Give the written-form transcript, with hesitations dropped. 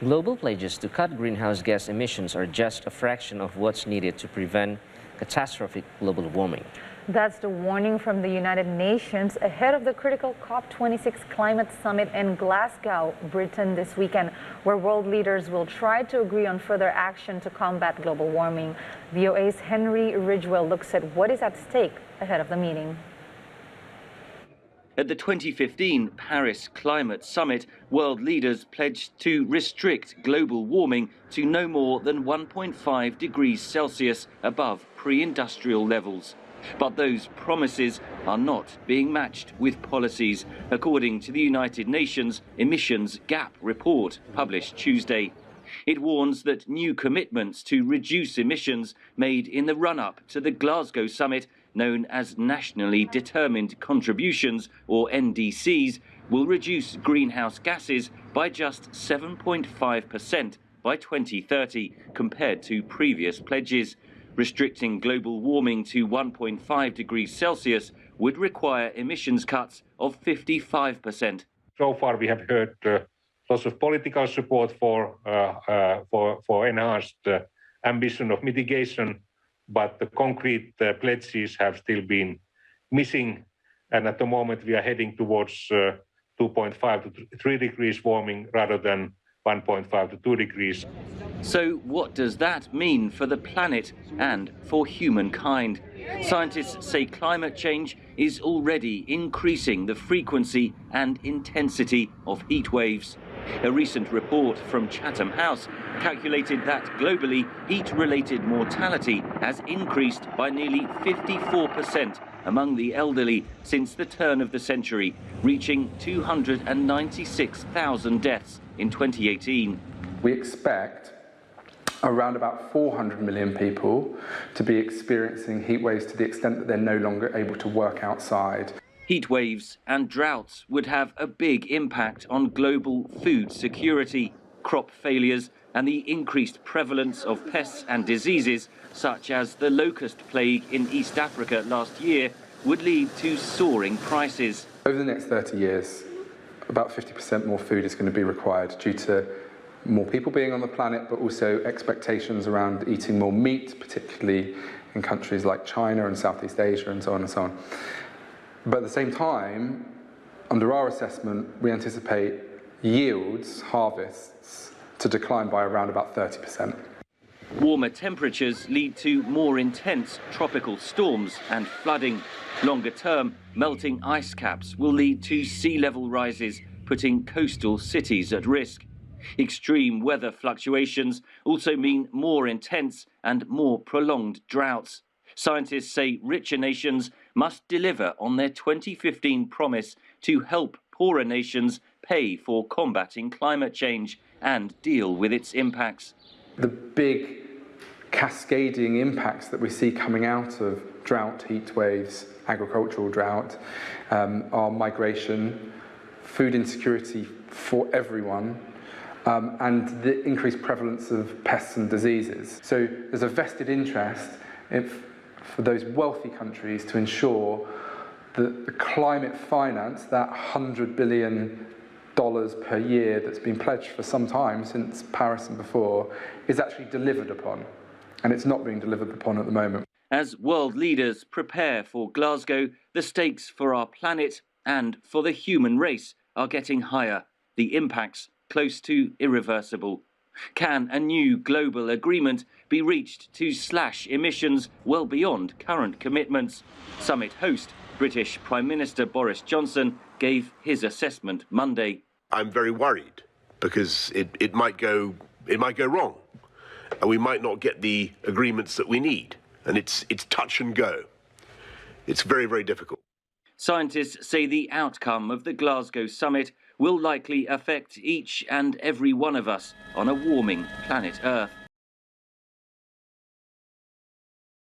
Global pledges to cut greenhouse gas emissions are just a fraction of what's needed to prevent catastrophic global warming. That's the warning from the United Nations ahead of the critical Cop26 climate summit in Glasgow, Britain this weekend, where world leaders will try to agree on further action to combat global warming. VOA's Henry Ridgewell looks at what is at stake ahead of the meeting. At the 2015 Paris Climate Summit, world leaders pledged to restrict global warming to no more than 1.5 degrees Celsius above pre-industrial levels. But those promises are not being matched with policies, according to the United Nations Emissions Gap report published Tuesday. It warns that new commitments to reduce emissions made in the run-up to the Glasgow summit, known as Nationally Determined Contributions, or NDCs, will reduce greenhouse gases by just 7.5% by 2030 compared to previous pledges. Restricting global warming to 1.5 degrees Celsius would require emissions cuts of 55%. So far we have heard lots of political support for enhanced ambition of mitigation, but the concrete pledges have still been missing. And at the moment we are heading towards 2.5 to 3 degrees warming rather than 1.5 to 2 degrees. So what does that mean for the planet and for humankind? Scientists say climate change is already increasing the frequency and intensity of heat waves. A recent report from Chatham House calculated that globally heat-related mortality has increased by nearly 54% among the elderly since the turn of the century, reaching 296,000 deaths in 2018. We expect around about 400 million people to be experiencing heat waves to the extent that they're no longer able to work outside. Heat waves and droughts would have a big impact on global food security. Crop failures and the increased prevalence of pests and diseases, such as the locust plague in East Africa last year, would lead to soaring prices. Over the next 30 years, about 50% more food is going to be required due to more people being on the planet, but also expectations around eating more meat, particularly in countries like China and Southeast Asia and so on and so on. But at the same time, under our assessment, we anticipate yields, harvests, to decline by around about 30%. Warmer temperatures lead to more intense tropical storms and flooding. Longer term, melting ice caps will lead to sea level rises, putting coastal cities at risk. Extreme weather fluctuations also mean more intense and more prolonged droughts. Scientists say richer nations must deliver on their 2015 promise to help poorer nations pay for combating climate change and deal with its impacts. The big cascading impacts that we see coming out of drought, heat waves, agricultural drought, are migration, food insecurity for everyone, and the increased prevalence of pests and diseases. So there's a vested interest for those wealthy countries to ensure that the climate finance, that $100 billion per year that's been pledged for some time, since Paris and before, is actually delivered upon. And it's not being delivered upon at the moment. As world leaders prepare for Glasgow, the stakes for our planet and for the human race are getting higher. The impacts close to irreversible. Can a new global agreement be reached to slash emissions well beyond current commitments? Summit host, British Prime Minister Boris Johnson, gave his assessment Monday. I'm very worried because it might go wrong, and we might not get the agreements that we need. And it's touch and go. It's very, very difficult. Scientists say the outcome of the Glasgow summit will likely affect each and every one of us on a warming planet Earth.